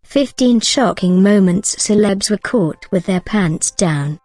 15 shocking moments celebs were caught with their pants down.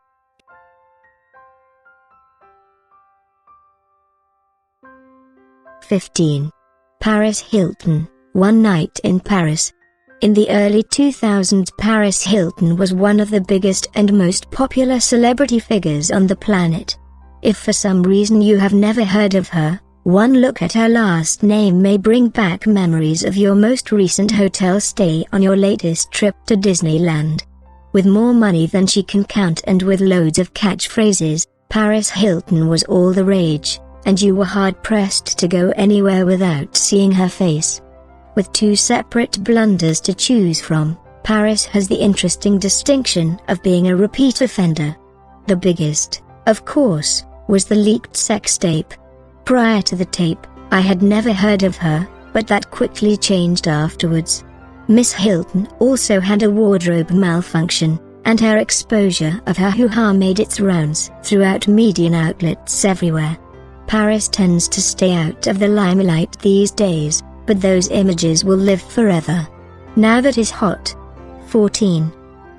Paris Hilton, one night in Paris. In the early 2000s, Paris Hilton was one of the biggest and most popular celebrity figures on the planet. If for some reason you have never heard of her, one look at her last name may bring back memories of your most recent hotel stay on your latest trip to Disneyland. With more money than she can count and with loads of catchphrases, Paris Hilton was all the rage, and you were hard-pressed to go anywhere without seeing her face. With 2 separate blunders to choose from, Paris has the interesting distinction of being a repeat offender. The biggest, of course, was the leaked sex tape. Prior to the tape, I had never heard of her, but that quickly changed afterwards. Miss Hilton also had a wardrobe malfunction, and her exposure of her hoo-ha made its rounds throughout media outlets everywhere. Paris tends to stay out of the limelight these days, but those images will live forever. Now that is hot. 14.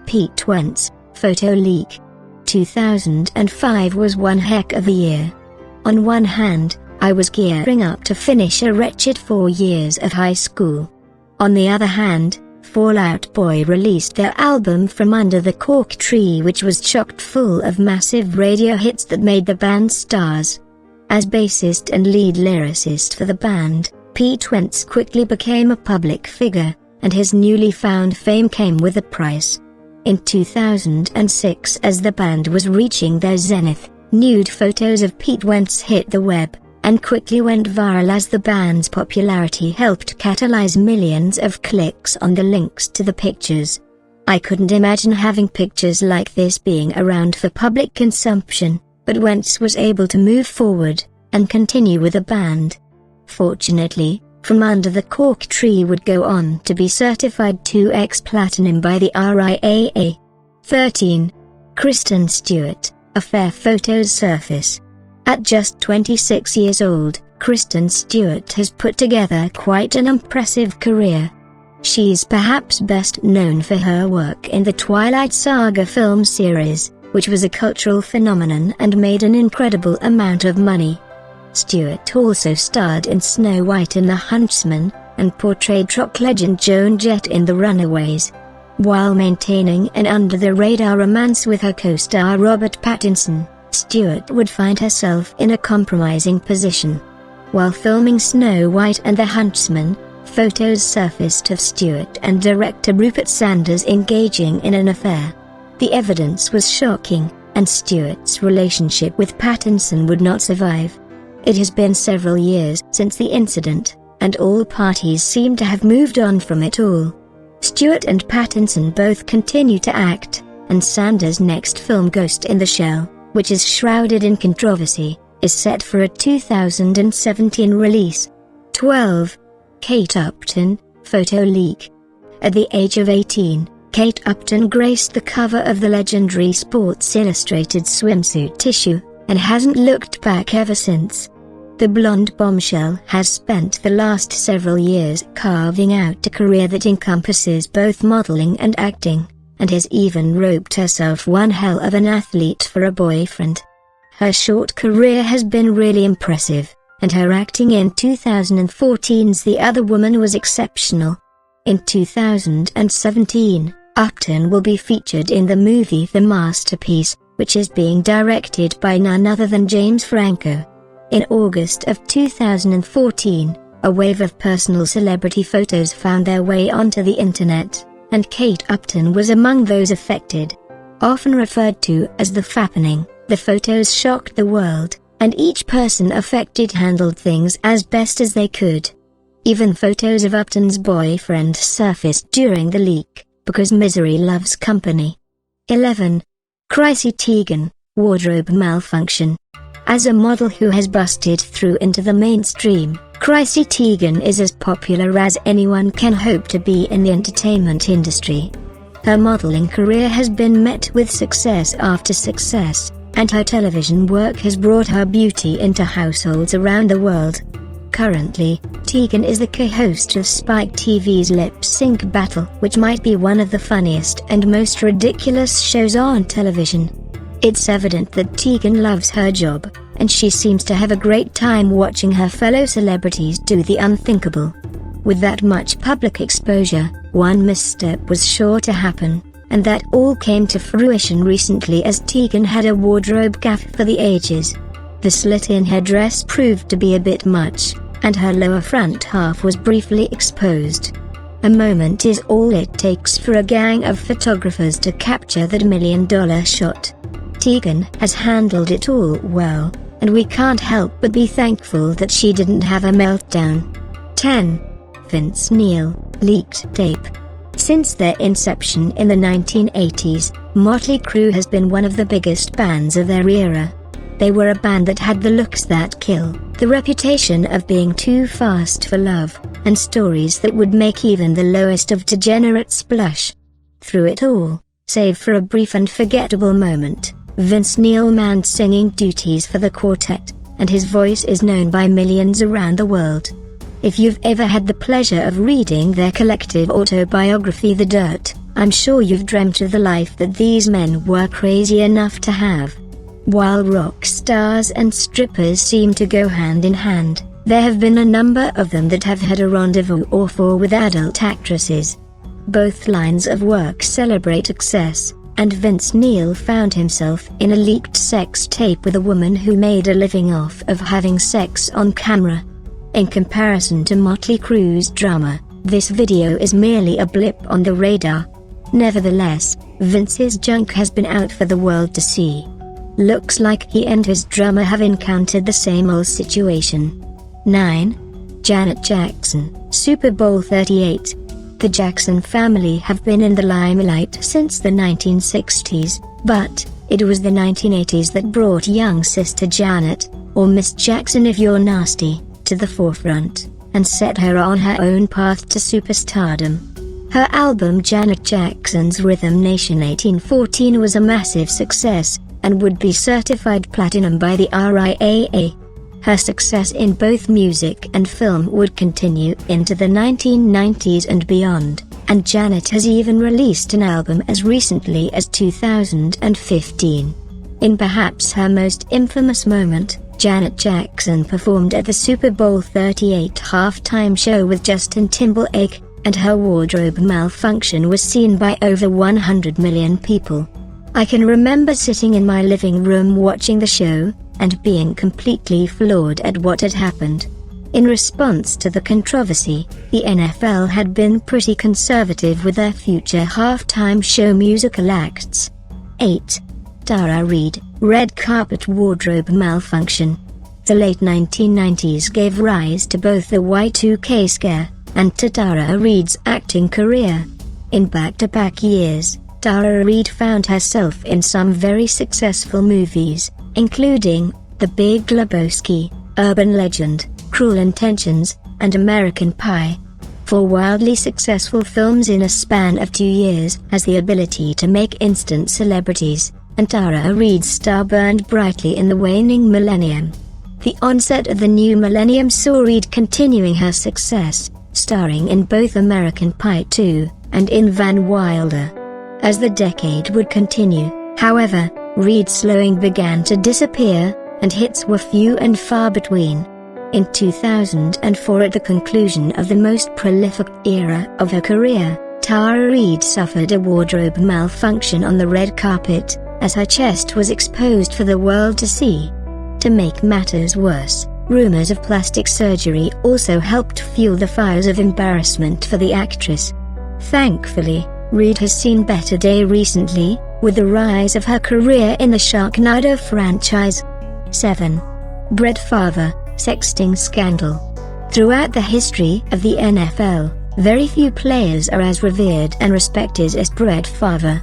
Pete Wentz, photo leak. 2005 was one heck of a year. On one hand, I was gearing up to finish a wretched 4 years of high school. On the other hand, Fall Out Boy released their album From Under the Cork Tree, which was chock full of massive radio hits that made the band stars. As bassist and lead lyricist for the band, Pete Wentz quickly became a public figure, and his newly found fame came with a price. In 2006, as the band was reaching their zenith, nude photos of Pete Wentz hit the web, and quickly went viral as the band's popularity helped catalyze millions of clicks on the links to the pictures. I couldn't imagine having pictures like this being around for public consumption, but Wentz was able to move forward, and continue with the band. Fortunately, From Under the Cork Tree would go on to be certified 2x Platinum by the RIAA. 13. Kristen Stewart, A Fair Photos Surface. At just 26 years old, Kristen Stewart has put together quite an impressive career. She's perhaps best known for her work in the Twilight Saga film series, which was a cultural phenomenon and made an incredible amount of money. Stewart also starred in Snow White and the Huntsman, and portrayed rock legend Joan Jett in The Runaways. While maintaining an under-the-radar romance with her co-star Robert Pattinson, Stewart would find herself in a compromising position. While filming Snow White and the Huntsman, photos surfaced of Stewart and director Rupert Sanders engaging in an affair. The evidence was shocking, and Stewart's relationship with Pattinson would not survive. It has been several years since the incident, and all parties seem to have moved on from it all. Stewart and Pattinson both continue to act, and Sanders' next film Ghost in the Shell, which is shrouded in controversy, is set for a 2017 release. 12. Kate Upton, photo leak. At the age of 18, Kate Upton graced the cover of the legendary Sports Illustrated swimsuit issue, and hasn't looked back ever since. The blonde bombshell has spent the last several years carving out a career that encompasses both modeling and acting, and has even roped herself one hell of an athlete for a boyfriend. Her short career has been really impressive, and her acting in 2014's The Other Woman was exceptional. In 2017, Upton will be featured in the movie The Masterpiece, which is being directed by none other than James Franco. In August of 2014, a wave of personal celebrity photos found their way onto the internet, and Kate Upton was among those affected. Often referred to as the fappening, the photos shocked the world, and each person affected handled things as best as they could. Even photos of Upton's boyfriend surfaced during the leak, because misery loves company. 11. Chrissy Teigen, wardrobe malfunction. As a model who has busted through into the mainstream, Chrissy Teigen is as popular as anyone can hope to be in the entertainment industry. Her modeling career has been met with success after success, and her television work has brought her beauty into households around the world. Currently, Tegan is the co-host of Spike TV's Lip Sync Battle, which might be one of the funniest and most ridiculous shows on television. It's evident that Tegan loves her job, and she seems to have a great time watching her fellow celebrities do the unthinkable. With that much public exposure, one misstep was sure to happen, and that all came to fruition recently as Tegan had a wardrobe gaffe for the ages. The slit in her dress proved to be a bit much, and her lower front half was briefly exposed. A moment is all it takes for a gang of photographers to capture that $1 million shot. Tegan has handled it all well, and we can't help but be thankful that she didn't have a meltdown. 10. Vince Neil, leaked tape. Since their inception in the 1980s, Motley Crue has been one of the biggest bands of their era. They were a band that had the looks that kill, the reputation of being too fast for love, and stories that would make even the lowest of degenerates blush. Through it all, save for a brief and forgettable moment, Vince Neil manned singing duties for the quartet, and his voice is known by millions around the world. If you've ever had the pleasure of reading their collective autobiography The Dirt, I'm sure you've dreamt of the life that these men were crazy enough to have. While rock stars and strippers seem to go hand in hand, there have been a number of them that have had a rendezvous or four with adult actresses. Both lines of work celebrate excess, and Vince Neil found himself in a leaked sex tape with a woman who made a living off of having sex on camera. In comparison to Motley Crue's drama, this video is merely a blip on the radar. Nevertheless, Vince's junk has been out for the world to see. Looks like he and his drummer have encountered the same old situation. 9. Janet Jackson, Super Bowl 38. The Jackson family have been in the limelight since the 1960s, but it was the 1980s that brought young sister Janet, or Miss Jackson if you're nasty, to the forefront, and set her on her own path to superstardom. Her album Janet Jackson's Rhythm Nation 1814 was a massive success, and would be certified platinum by the RIAA. Her success in both music and film would continue into the 1990s and beyond, and Janet has even released an album as recently as 2015. In perhaps her most infamous moment, Janet Jackson performed at the Super Bowl 38 halftime show with Justin Timberlake, and her wardrobe malfunction was seen by over 100 million people. I can remember sitting in my living room watching the show, and being completely floored at what had happened. In response to the controversy, the NFL had been pretty conservative with their future halftime show musical acts. 8. Tara Reid, red carpet wardrobe malfunction. The late 1990s gave rise to both the Y2K scare, and to Tara Reid's acting career. In back-to-back years, Tara Reid found herself in some very successful movies, including The Big Lebowski, Urban Legend, Cruel Intentions, and American Pie. 4 wildly successful films in a span of 2 years has the ability to make instant celebrities, and Tara Reid's star burned brightly in the waning millennium. The onset of the new millennium saw Reid continuing her success, starring in both American Pie 2 and in Van Wilder. As the decade would continue, however, Reid's slowing began to disappear, and hits were few and far between. In 2004, at the conclusion of the most prolific era of her career, Tara Reid suffered a wardrobe malfunction on the red carpet, as her chest was exposed for the world to see. To make matters worse, rumors of plastic surgery also helped fuel the fires of embarrassment for the actress. Thankfully, Reid has seen better day recently, with the rise of her career in the Sharknado franchise. 7. Brett Favre, sexting scandal. Throughout the history of the NFL, very few players are as revered and respected as Brett Favre.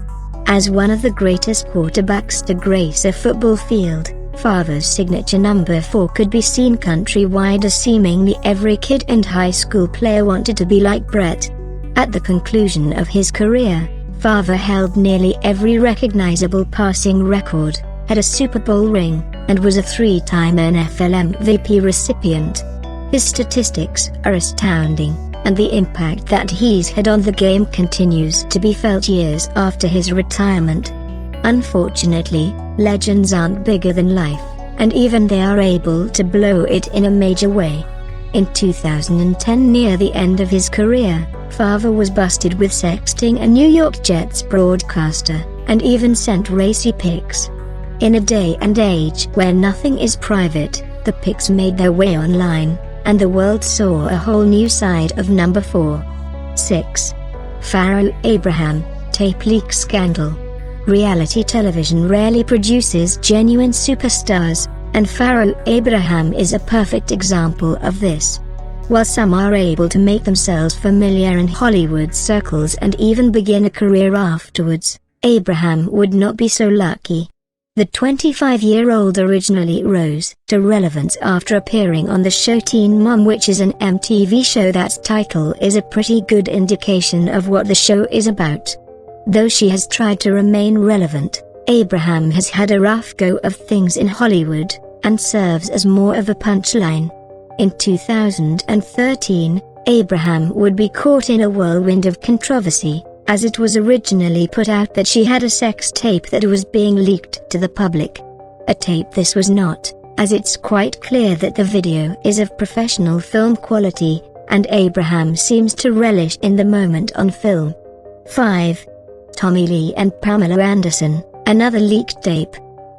As one of the greatest quarterbacks to grace a football field, Favre's signature number 4 could be seen countrywide, as seemingly every kid and high school player wanted to be like Brett. At the conclusion of his career, Favre held nearly every recognizable passing record, had a Super Bowl ring, and was a 3-time NFL MVP recipient. His statistics are astounding, and the impact that he's had on the game continues to be felt years after his retirement. Unfortunately, legends aren't bigger than life, and even they are able to blow it in a major way. In 2010, near the end of his career, Favre was busted with sexting a New York Jets broadcaster, and even sent racy pics. In a day and age where nothing is private, the pics made their way online, and the world saw a whole new side of number 4. 6. Pharaoh Abraham, tape leak scandal. Reality television rarely produces genuine superstars, and Pharaoh Abraham is a perfect example of this. While some are able to make themselves familiar in Hollywood circles and even begin a career afterwards, Abraham would not be so lucky. The 25-year-old originally rose to relevance after appearing on the show Teen Mom, which is an MTV show that's title is a pretty good indication of what the show is about. Though she has tried to remain relevant, Abraham has had a rough go of things in Hollywood, and serves as more of a punchline. In 2013, Abraham would be caught in a whirlwind of controversy, as it was originally put out that she had a sex tape that was being leaked to the public. A tape this was not, as it's quite clear that the video is of professional film quality, and Abraham seems to relish in the moment on film. 5. Tommy Lee and Pamela Anderson, another leaked tape.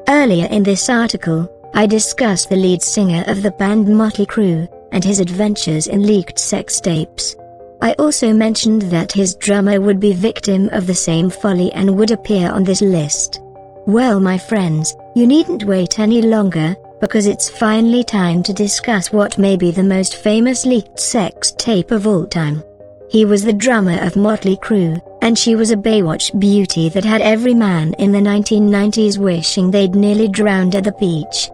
Earlier in this article, I discussed the lead singer of the band Motley Crue, and his adventures in leaked sex tapes. I also mentioned that his drummer would be victim of the same folly and would appear on this list. Well, my friends, you needn't wait any longer, because it's finally time to discuss what may be the most famous leaked sex tape of all time. He was the drummer of Motley Crue, and she was a Baywatch beauty that had every man in the 1990s wishing they'd nearly drowned at the beach.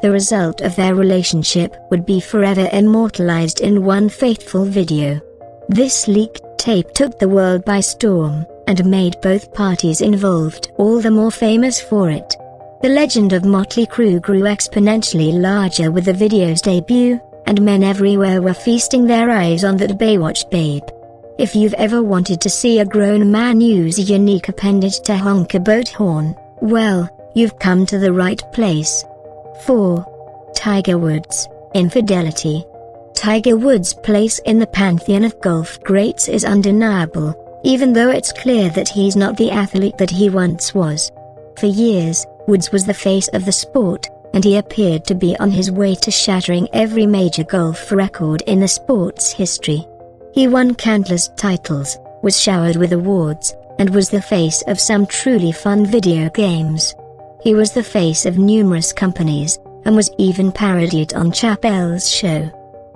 The result of their relationship would be forever immortalized in one faithful video. This leaked tape took the world by storm, and made both parties involved all the more famous for it. The legend of Motley Crue grew exponentially larger with the video's debut, and men everywhere were feasting their eyes on that Baywatch babe. If you've ever wanted to see a grown man use a unique appendage to honk a boat horn, well, you've come to the right place. 4. Tiger Woods, infidelity. Tiger Woods' place in the pantheon of golf greats is undeniable, even though it's clear that he's not the athlete that he once was. For years, Woods was the face of the sport, and he appeared to be on his way to shattering every major golf record in the sport's history. He won countless titles, was showered with awards, and was the face of some truly fun video games. He was the face of numerous companies, and was even parodied on Chappelle's show.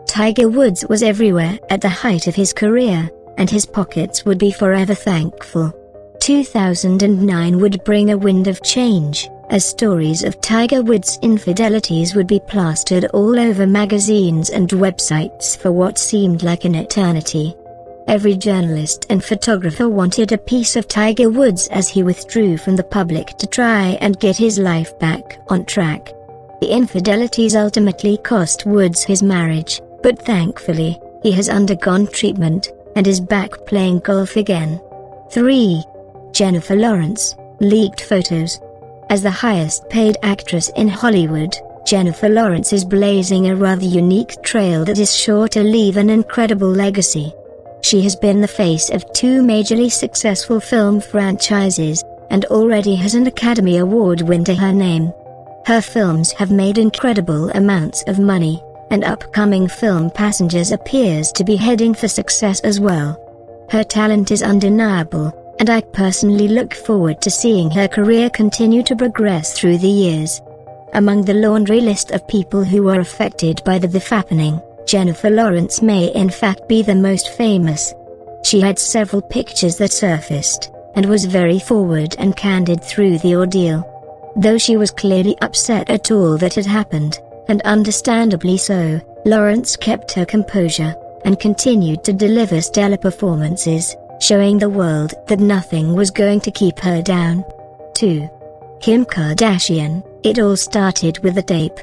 Tiger Woods was everywhere at the height of his career, and his pockets would be forever thankful. 2009 would bring a wind of change, as stories of Tiger Woods' infidelities would be plastered all over magazines and websites for what seemed like an eternity. Every journalist and photographer wanted a piece of Tiger Woods as he withdrew from the public to try and get his life back on track. The infidelities ultimately cost Woods his marriage, but thankfully, he has undergone treatment, and is back playing golf again. 3. Jennifer Lawrence, leaked photos. As the highest-paid actress in Hollywood, Jennifer Lawrence is blazing a rather unique trail that is sure to leave an incredible legacy. She has been the face of 2 majorly successful film franchises, and already has an Academy Award win to her name. Her films have made incredible amounts of money, and upcoming film Passengers appears to be heading for success as well. Her talent is undeniable, and I personally look forward to seeing her career continue to progress through the years. Among the laundry list of people who were affected by the fappening, Jennifer Lawrence may in fact be the most famous. She had several pictures that surfaced, and was very forward and candid through the ordeal. Though she was clearly upset at all that had happened, and understandably so, Lawrence kept her composure, and continued to deliver stellar performances, showing the world that nothing was going to keep her down. 2. Kim Kardashian. It all started with a tape.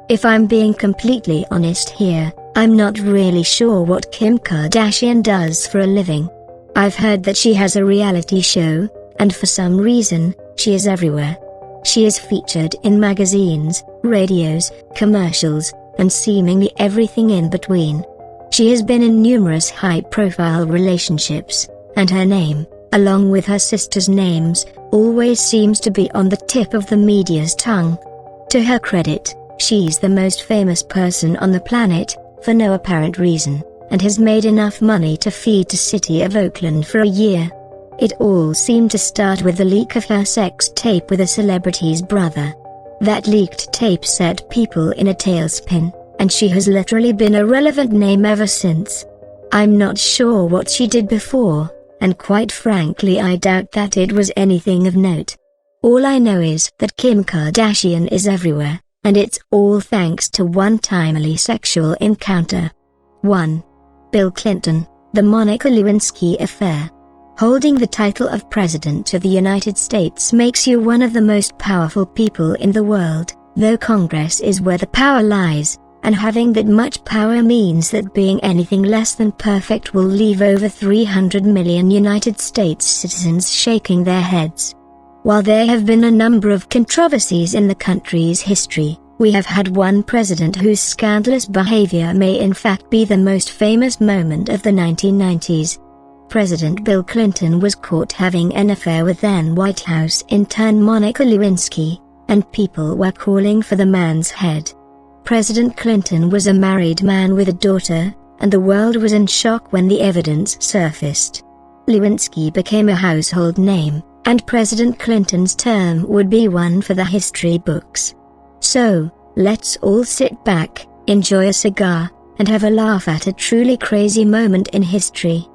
If I'm being completely honest here, I'm not really sure what Kim Kardashian does for a living. I've heard that she has a reality show, and for some reason, she is everywhere. She is featured in magazines, radios, commercials, and seemingly everything in between. She has been in numerous high-profile relationships, and her name, along with her sisters' names, always seems to be on the tip of the media's tongue. To her credit, she's the most famous person on the planet, for no apparent reason, and has made enough money to feed the city of Oakland for a year. It all seemed to start with the leak of her sex tape with a celebrity's brother. That leaked tape set people in a tailspin, and she has literally been a relevant name ever since. I'm not sure what she did before, and quite frankly I doubt that it was anything of note. All I know is that Kim Kardashian is everywhere, and it's all thanks to one timely sexual encounter. 1. Bill Clinton, the Monica Lewinsky affair. Holding the title of President of the United States makes you one of the most powerful people in the world, though Congress is where the power lies, and having that much power means that being anything less than perfect will leave over 300 million United States citizens shaking their heads. While there have been a number of controversies in the country's history, we have had one president whose scandalous behavior may in fact be the most famous moment of the 1990s. President Bill Clinton was caught having an affair with then White House intern Monica Lewinsky, and people were calling for the man's head. President Clinton was a married man with a daughter, and the world was in shock when the evidence surfaced. Lewinsky became a household name, and President Clinton's term would be one for the history books. So, let's all sit back, enjoy a cigar, and have a laugh at a truly crazy moment in history.